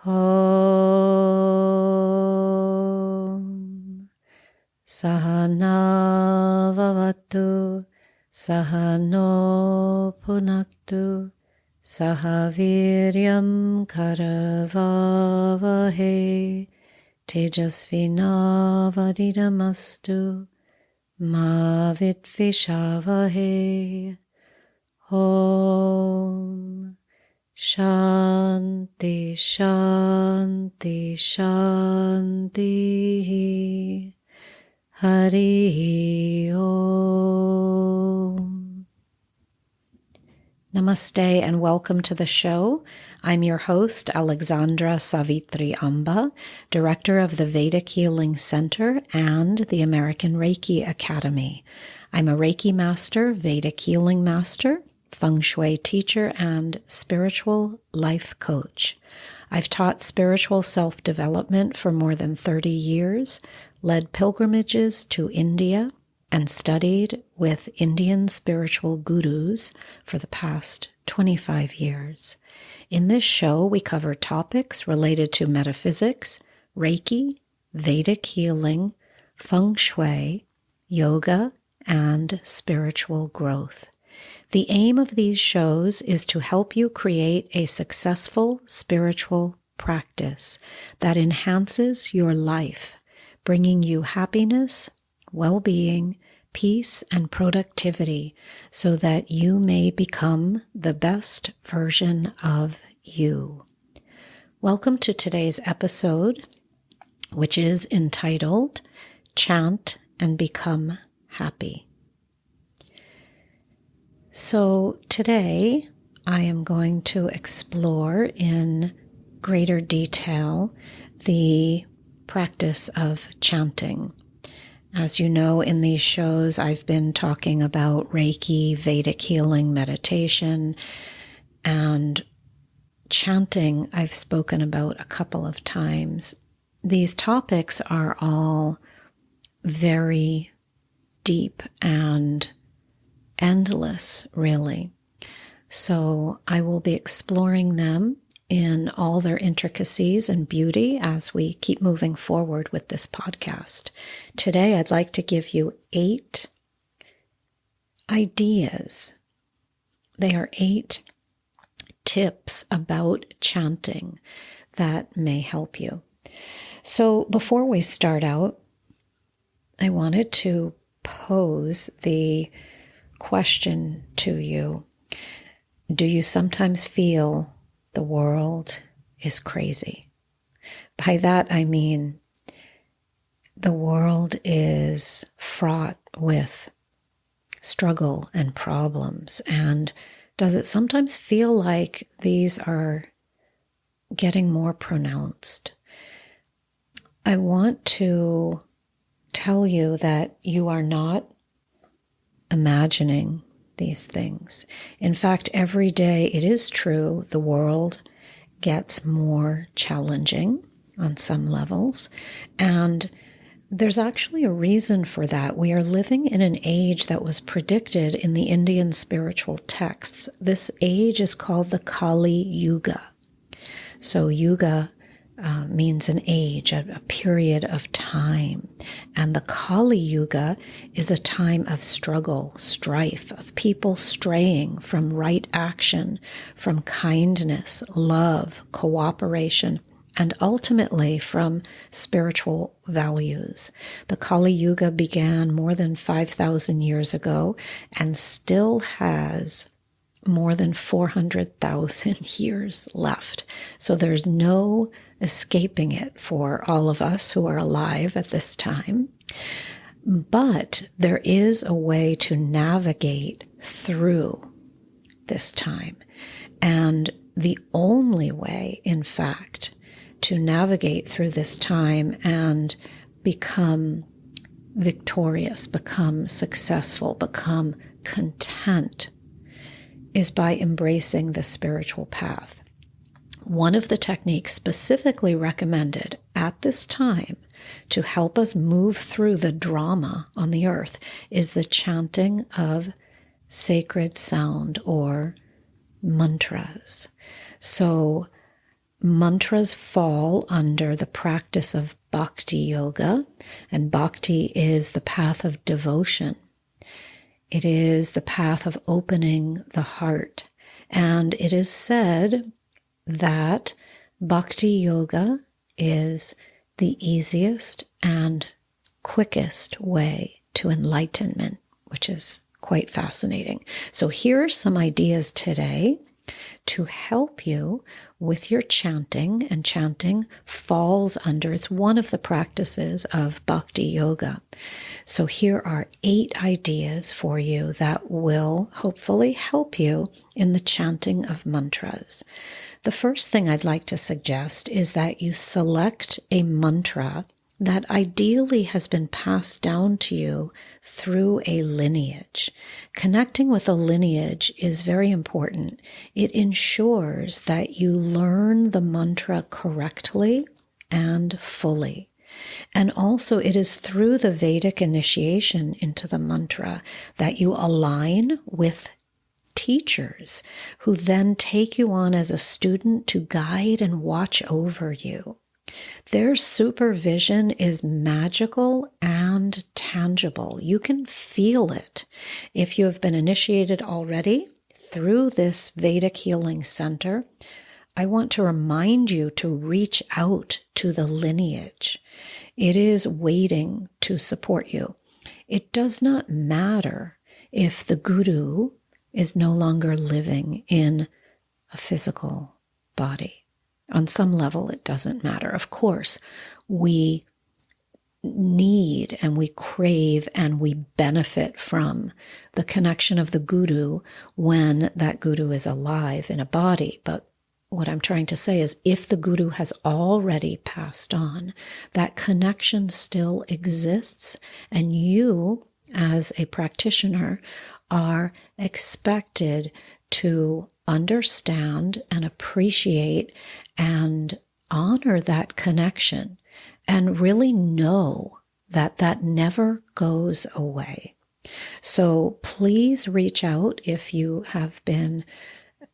Om Sahana Vavatu Sahano Punaktu Sahaviryam Karavavahe Tejasvinavadidamastu Ma Vitvishavahe. Om Shanti Shanti Shanti Hari Om. Namaste and welcome to the show. I'm your host, Alexandra Savitri Amba, director of the Vedic Healing Center and the American Reiki Academy. I'm a Reiki master, Vedic healing master, feng shui teacher, and spiritual life coach. I've taught spiritual self-development for more than 30 years, led pilgrimages to India, and studied with Indian spiritual gurus for the past 25 years. In this show, we cover topics related to metaphysics, Reiki, Vedic healing, feng shui, yoga, and spiritual growth. The aim of these shows is to help you create a successful spiritual practice that enhances your life, bringing you happiness, well-being, peace, and productivity so that you may become the best version of you. Welcome to today's episode, which is entitled Chant and Become Happy. So today I am going to explore in greater detail the practice of chanting. As you know, in these shows, I've been talking about Reiki, Vedic healing, meditation, and chanting I've spoken about a couple of times. These topics are all very deep and endless, really. So I will be exploring them in all their intricacies and beauty as we keep moving forward with this podcast. Today, I'd like to give you 8 ideas. They are 8 tips about chanting that may help you. So before we start out, I wanted to pose the question to you. Do you sometimes feel the world is crazy? By that I mean the world is fraught with struggle and problems. And does it sometimes feel like these are getting more pronounced? I want to tell you that you are not imagining these things. In fact, every day it is true the world gets more challenging on some levels, and there's actually a reason for that. We are living in an age that was predicted in the Indian spiritual texts. This age is called the Kali Yuga. So Yuga means an age, a period of time. And the Kali Yuga is a time of struggle, strife, of people straying from right action, from kindness, love, cooperation, and ultimately from spiritual values. The Kali Yuga began more than 5,000 years ago and still has more than 400,000 years left. So there's no escaping it for all of us who are alive at this time. But there is a way to navigate through this time. And the only way, in fact, to navigate through this time and become victorious, become successful, become content is by embracing the spiritual path. One of the techniques specifically recommended at this time to help us move through the drama on the earth is the chanting of sacred sound or mantras. So Mantras fall under the practice of Bhakti Yoga, and Bhakti is the path of devotion. It is the path of opening the heart. And it is said that Bhakti Yoga is the easiest and quickest way to enlightenment, which is quite fascinating. So here are some ideas today to help you with your chanting, and chanting falls under, it's one of the practices of Bhakti Yoga. So here are 8 ideas for you that will hopefully help you in the chanting of mantras. The first thing I'd like to suggest is that you select a mantra that ideally has been passed down to you through a lineage. Connecting with a lineage is very important. It ensures that you learn the mantra correctly and fully. And also it is through the Vedic initiation into the mantra that you align with teachers who then take you on as a student to guide and watch over you. Their supervision is magical and tangible. You can feel it. If you have been initiated already through this Vedic Healing Center, I want to remind you to reach out to the lineage. It is waiting to support you. It does not matter if the guru is no longer living in a physical body. On some level, it doesn't matter. Of course, we need and we crave and we benefit from the connection of the guru when that guru is alive in a body. But what I'm trying to say is if the guru has already passed on, that connection still exists, and you, as a practitioner, are expected to understand and appreciate and honor that connection and really know that that never goes away. So please reach out if you have been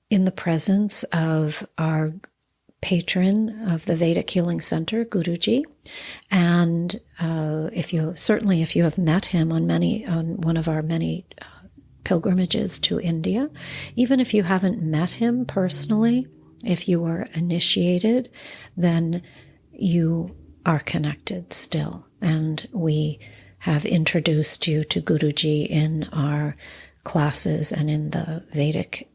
in the presence of our patron of the Vedic Healing Center, Guruji, and if you have met him on one of our many pilgrimages to India. Even if you haven't met him personally, if you were initiated, then you are connected still. And we have introduced you to Guruji in our classes and in the Vedic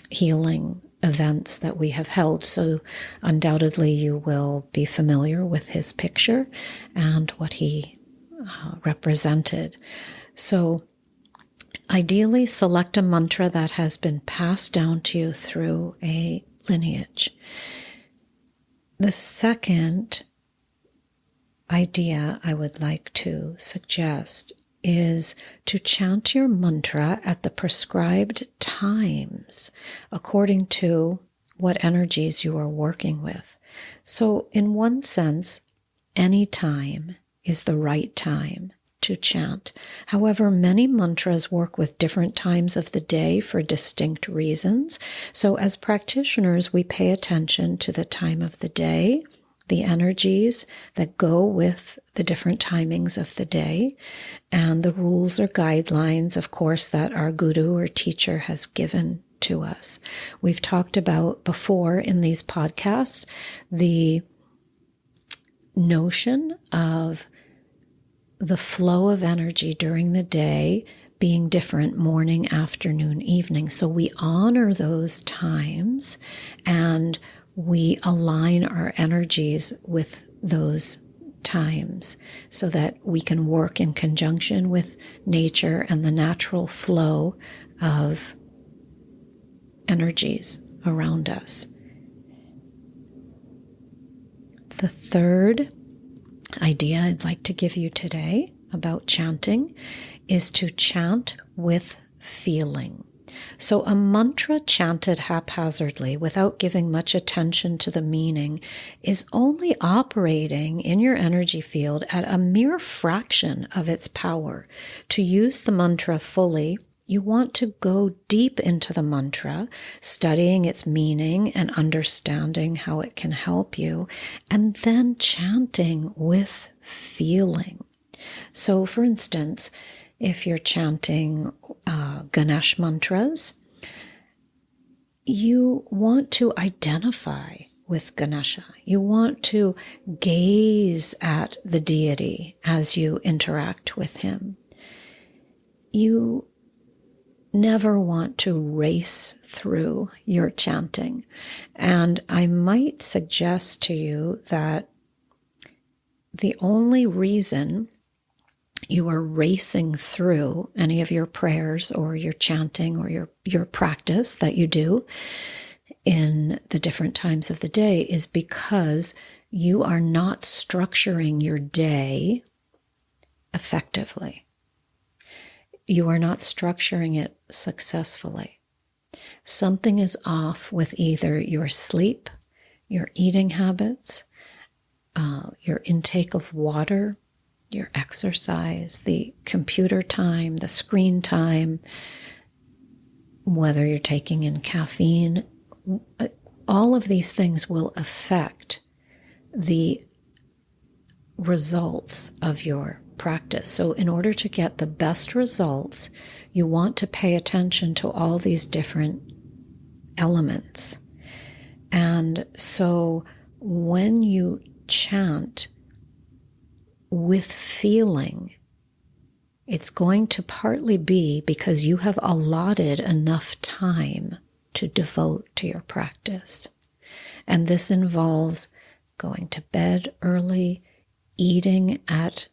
healing events that we have held. So undoubtedly you will be familiar with his picture and what he represented. So ideally, select a mantra that has been passed down to you through a lineage. The second idea I would like to suggest is to chant your mantra at the prescribed times according to what energies you are working with. So in one sense, any time is the right time to chant. However, many mantras work with different times of the day for distinct reasons. So as practitioners, we pay attention to the time of the day, the energies that go with the different timings of the day, and the rules or guidelines, of course, that our guru or teacher has given to us. We've talked about before in these podcasts the notion of the flow of energy during the day being different morning, afternoon, evening. So we honor those times and we align our energies with those times so that we can work in conjunction with nature and the natural flow of energies around us. The third idea I'd like to give you today about chanting is to chant with feeling. So a mantra chanted haphazardly without giving much attention to the meaning is only operating in your energy field at a mere fraction of its power. To use the mantra fully, You want to go deep into the mantra, studying its meaning and understanding how it can help you, and then chanting with feeling. So, for instance, if you're chanting Ganesh mantras, you want to identify with Ganesha. You want to gaze at the deity as you interact with him. You never want to race through your chanting. And I might suggest to you that the only reason you are racing through any of your prayers or your chanting or your practice that you do in the different times of the day is because you are not structuring your day effectively. You are not structuring it successfully. Something is off with either your sleep, your eating habits, your intake of water, your exercise, the computer time, the screen time, whether you're taking in caffeine. All of these things will affect the results of your practice. So in order to get the best results, you want to pay attention to all these different elements. And so when you chant with feeling, it's going to partly be because you have allotted enough time to devote to your practice. And this involves going to bed early, eating at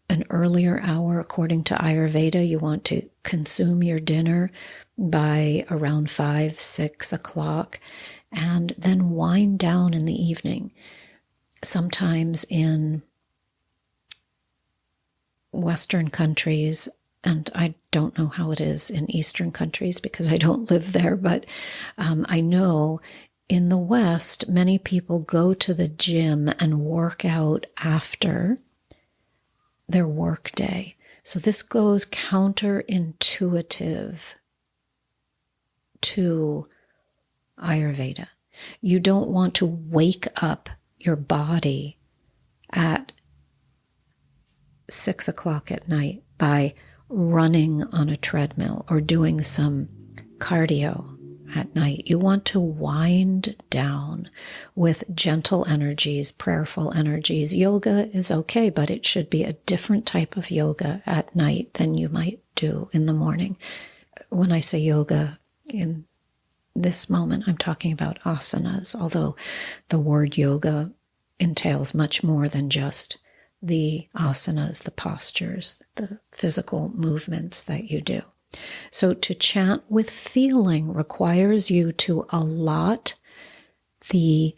an earlier hour. According to Ayurveda, you want to consume your dinner by around 5, 6 o'clock, and then wind down in the evening. Sometimes in Western countries, and I don't know how it is in Eastern countries because I don't live there, but I know in the West, many people go to the gym and work out after their work day. So this goes counterintuitive to Ayurveda. You don't want to wake up your body at 6 o'clock at night by running on a treadmill or doing some cardio at night. You want to wind down with gentle energies, prayerful energies. Yoga is okay, but it should be a different type of yoga at night than you might do in the morning. When I say yoga in this moment, I'm talking about asanas, although the word yoga entails much more than just the asanas, the postures, the physical movements that you do. So to chant with feeling requires you to allot the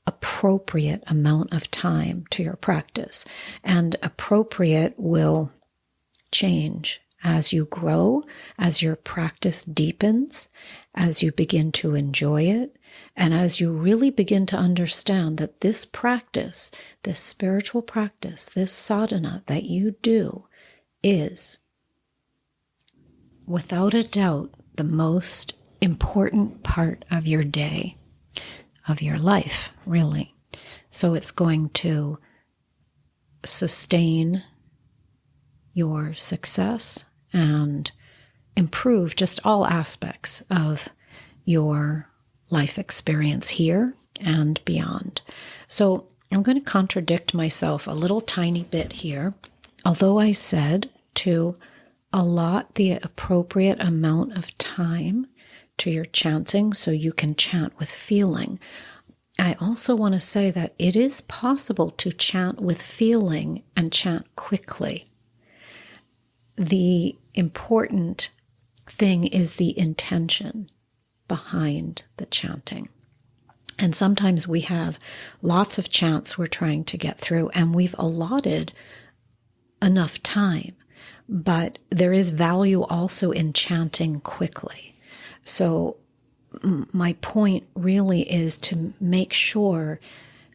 appropriate amount of time to your practice. And appropriate will change as you grow, as your practice deepens, as you begin to enjoy it, and as you really begin to understand that this practice, this spiritual practice, this sadhana that you do is, without a doubt, the most important part of your day, of your life, really. So it's going to sustain your success and improve just all aspects of your life experience here and beyond. So I'm going to contradict myself a little tiny bit here. Although I said to allot the appropriate amount of time to your chanting so you can chant with feeling, I also want to say that it is possible to chant with feeling and chant quickly. The important thing is the intention behind the chanting. And sometimes we have lots of chants we're trying to get through, and we've allotted enough time. But there is value also in chanting quickly. So my point really is to make sure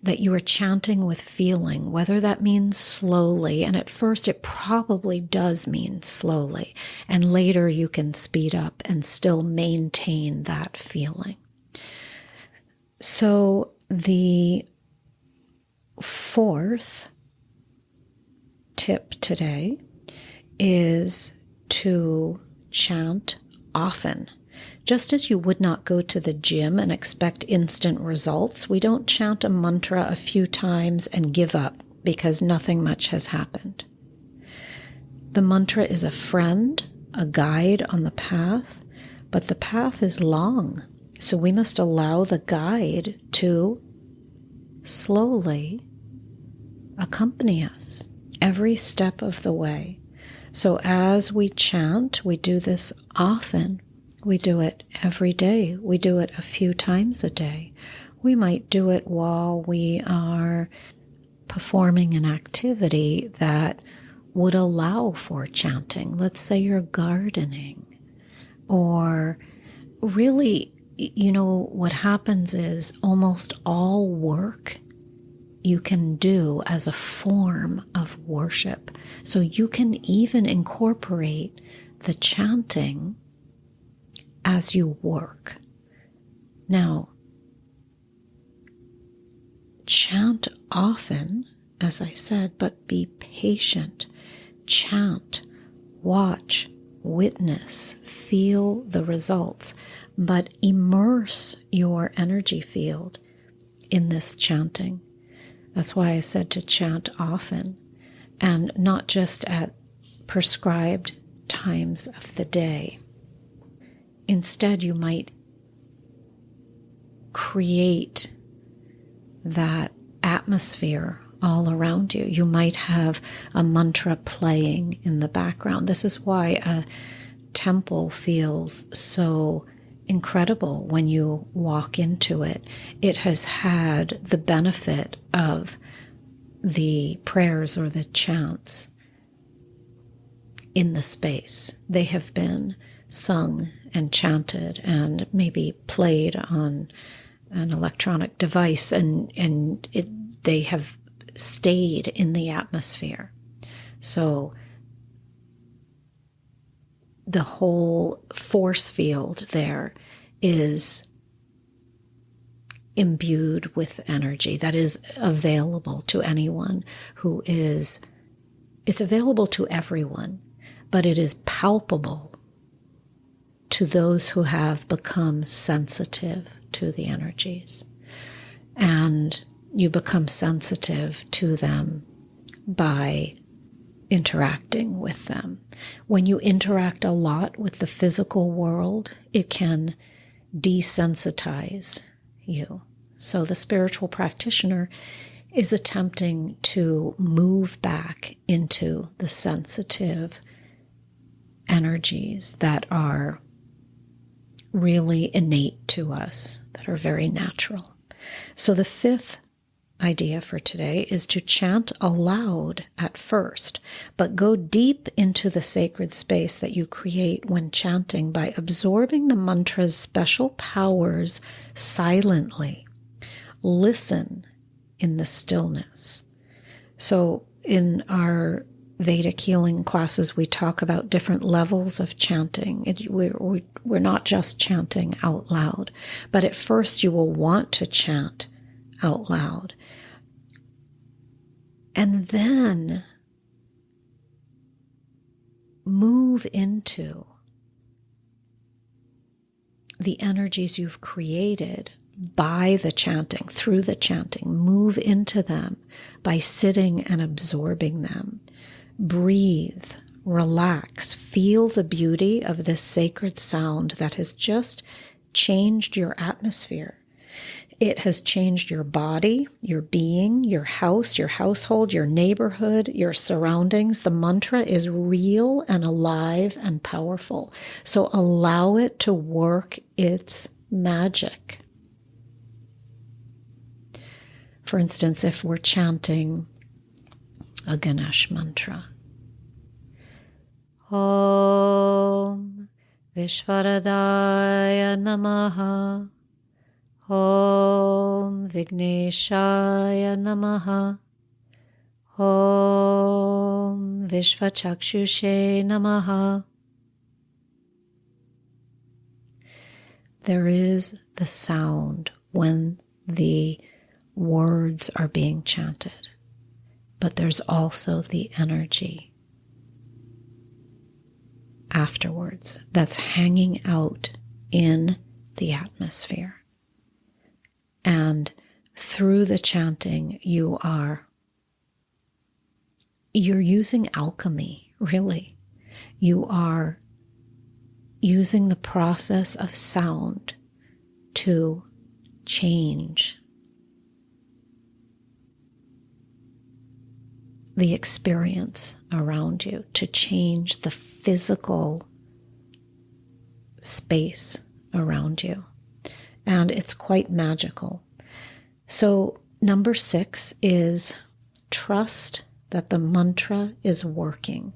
that you are chanting with feeling, whether that means slowly, and at first it probably does mean slowly, and later you can speed up and still maintain that feeling. So the fourth tip today is to chant often. Just as you would not go to the gym and expect instant results, we don't chant a mantra a few times and give up because nothing much has happened. The mantra is a friend, a guide on the path, but the path is long, so we must allow the guide to slowly accompany us every step of the way. So as we chant, we do this often. We do it every day. We do it a few times a day. We might do it while we are performing an activity that would allow for chanting. Let's say you're gardening. Or really, what happens is almost all work you can do as a form of worship. So you can even incorporate the chanting as you work. Now, chant often, as I said, but be patient. Chant, watch, witness, feel the results, but immerse your energy field in this chanting. That's why I said to chant often, and not just at prescribed times of the day. Instead, you might create that atmosphere all around you. You might have a mantra playing in the background. This is why a temple feels so incredible when you walk into it. It has had the benefit of the prayers or the chants in the space. They have been sung and chanted and maybe played on an electronic device, and they have stayed in the atmosphere. So the whole force field there is imbued with energy that is available to anyone who is, it's available to everyone, but it is palpable to those who have become sensitive to the energies. And you become sensitive to them by interacting with them. When you interact a lot with the physical world, it can desensitize you. So the spiritual practitioner is attempting to move back into the sensitive energies that are really innate to us, that are very natural. So the fifth idea for today is to chant aloud at first, but go deep into the sacred space that you create when chanting by absorbing the mantra's special powers silently. Listen in the stillness. So in our Vedic healing classes, we talk about different levels of chanting. We're not just chanting out loud, but at first you will want to chant out loud. And then move into the energies you've created by the chanting, through the chanting. Move into them by sitting and absorbing them. Breathe, relax, feel the beauty of this sacred sound that has just changed your atmosphere. It has changed your body, your being, your house, your household, your neighborhood, your surroundings. The mantra is real and alive and powerful. So allow it to work its magic. For instance, if we're chanting a Ganesh mantra, Om Vishvaradaya Namaha, Om Vigneshaya Namaha. Om Vishvachakshushe Namaha. There is the sound when the words are being chanted, but there's also the energy afterwards that's hanging out in the atmosphere. And through the chanting, you're using alchemy, really. You are using the process of sound to change the experience around you, to change the physical space around you. And it's quite magical. So number 6 is trust that the mantra is working.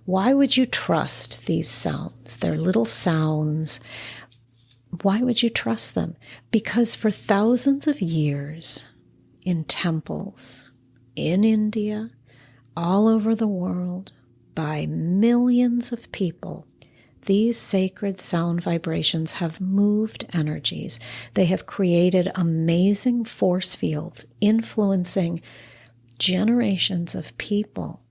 Why would you trust these sounds? They're little sounds. Why would you trust them? Because for thousands of years in temples, in India, all over the world, by millions of people, these sacred sound vibrations have moved energies. They have created amazing force fields influencing generations of people.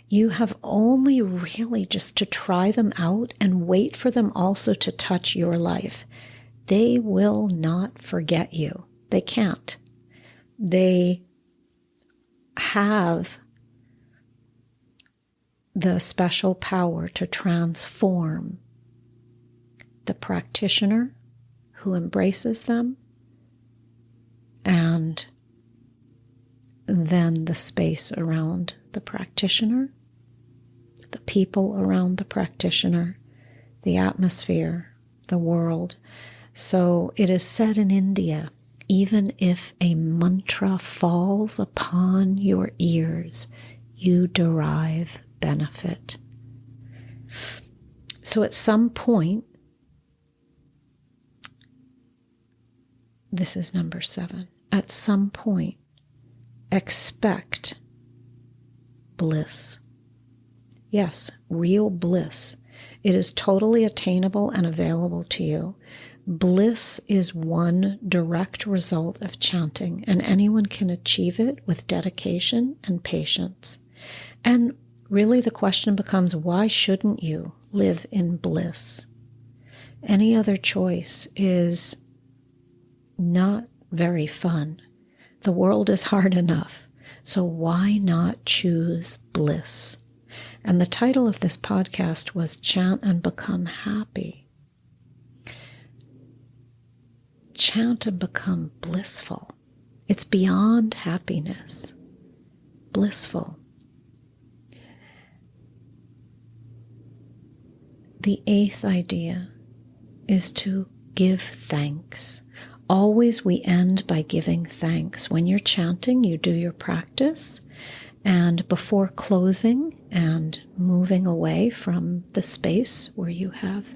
You have only really just to try them out and wait for them also to touch your life. They will not forget you. They can't. They have the special power to transform the practitioner who embraces them, and then the space around the practitioner, the people around the practitioner, the atmosphere, the world. So it is said in India, even if a mantra falls upon your ears, you derive benefit. So at some point, this is number 7, at some point, expect bliss. Yes, real bliss. It is totally attainable and available to you. Bliss is one direct result of chanting, and anyone can achieve it with dedication and patience. And really the question becomes, why shouldn't you live in bliss? Any other choice is not very fun. The world is hard enough, so why not choose bliss? And the title of this podcast was Chant and Become Happy. Chant and become blissful. It's beyond happiness. Blissful. The 8th idea is to give thanks. Always we end by giving thanks. When you're chanting, you do your practice, and before closing and moving away from the space where you have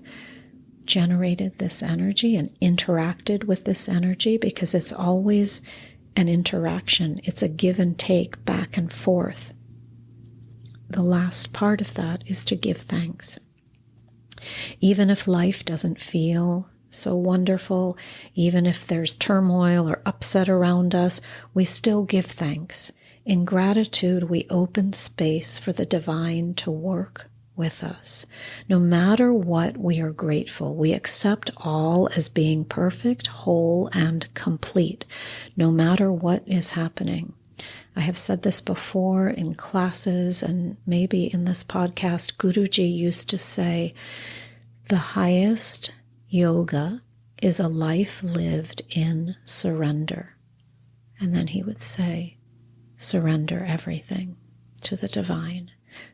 generated this energy and interacted with this energy, because it's always an interaction. It's a give and take back and forth. The last part of that is to give thanks. Even if life doesn't feel so wonderful, even if there's turmoil or upset around us, we still give thanks. In gratitude, we open space for the divine to work with us. No matter what, we are grateful. We accept all as being perfect, whole, and complete, no matter what is happening. I have said this before in classes and maybe in this podcast. Guruji used to say, the highest yoga is a life lived in surrender. And then he would say, surrender everything to the divine.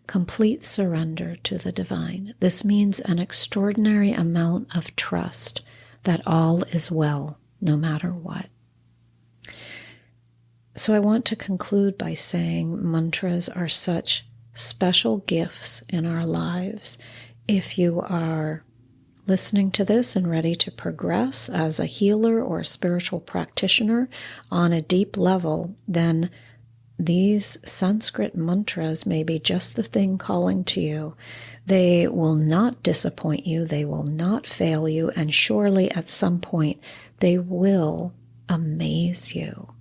Complete surrender to the divine. This means an extraordinary amount of trust that all is well, no matter what. So I want to conclude by saying mantras are such special gifts in our lives. If you are listening to this and ready to progress as a healer or a spiritual practitioner on a deep level, then these Sanskrit mantras may be just the thing calling to you. They will not disappoint you. They will not fail you. And surely at some point they will amaze you.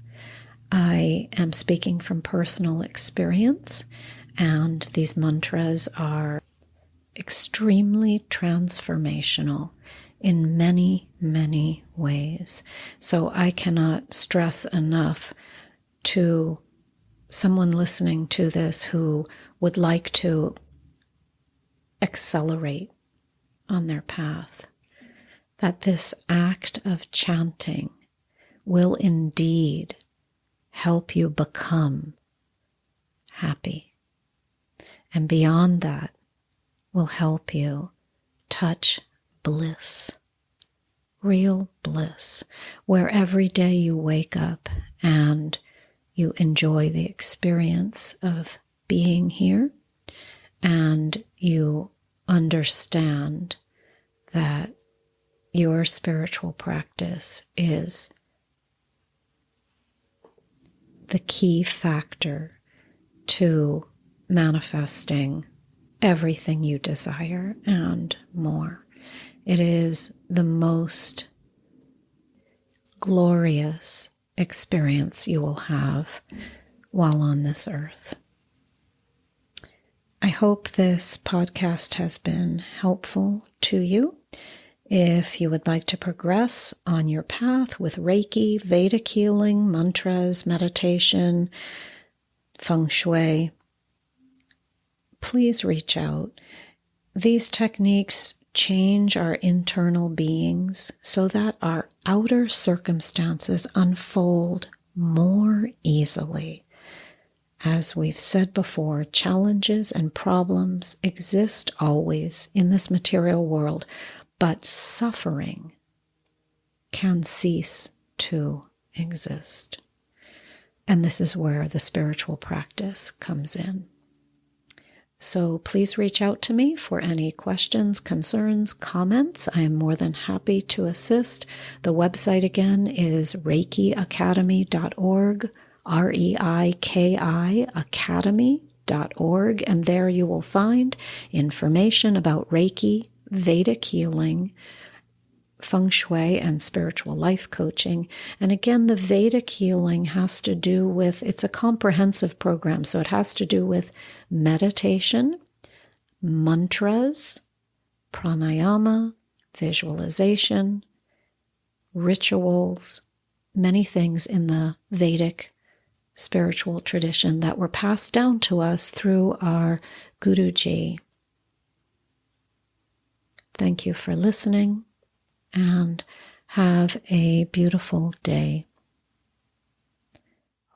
I am speaking from personal experience, and these mantras are extremely transformational in many, many ways. So I cannot stress enough to someone listening to this who would like to accelerate on their path, that this act of chanting will indeed help you become happy. And beyond that, will help you touch bliss, real bliss, where every day you wake up and you enjoy the experience of being here, and you understand that your spiritual practice is the key factor to manifesting everything you desire and more. It is the most glorious experience you will have while on this earth. I hope this podcast has been helpful to you. If you would like to progress on your path with Reiki, Vedic healing, mantras, meditation, feng shui, please reach out. These techniques change our internal beings so that our outer circumstances unfold more easily. As we've said before, challenges and problems exist always in this material world, but suffering can cease to exist. And this is where the spiritual practice comes in. So please reach out to me for any questions, concerns, comments. I am more than happy to assist. The website again is reikiacademy.org, REIKI academy.org, and there you will find information about Reiki, Vedic healing, feng shui, and spiritual life coaching. And again, the Vedic healing has to do with, it's a comprehensive program, so it has to do with meditation, mantras, pranayama, visualization, rituals, many things in the Vedic spiritual tradition that were passed down to us through our Guruji. Thank you for listening, and have a beautiful day.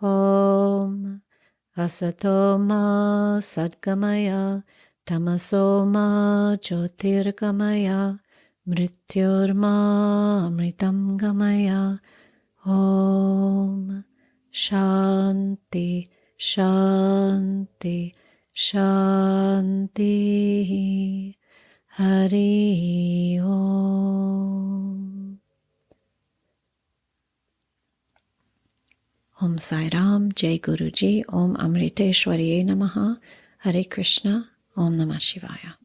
Om Asatoma Sadgamaya Tamasoma Jyotirgamaya Mrityurma Amritam Gamaya. Om Shanti Shanti Shanti. Hari Om. Om Sai Ram, Jai Guruji, Om Amriteshwariye Namaha, Hare Krishna, Om Namah Shivaya.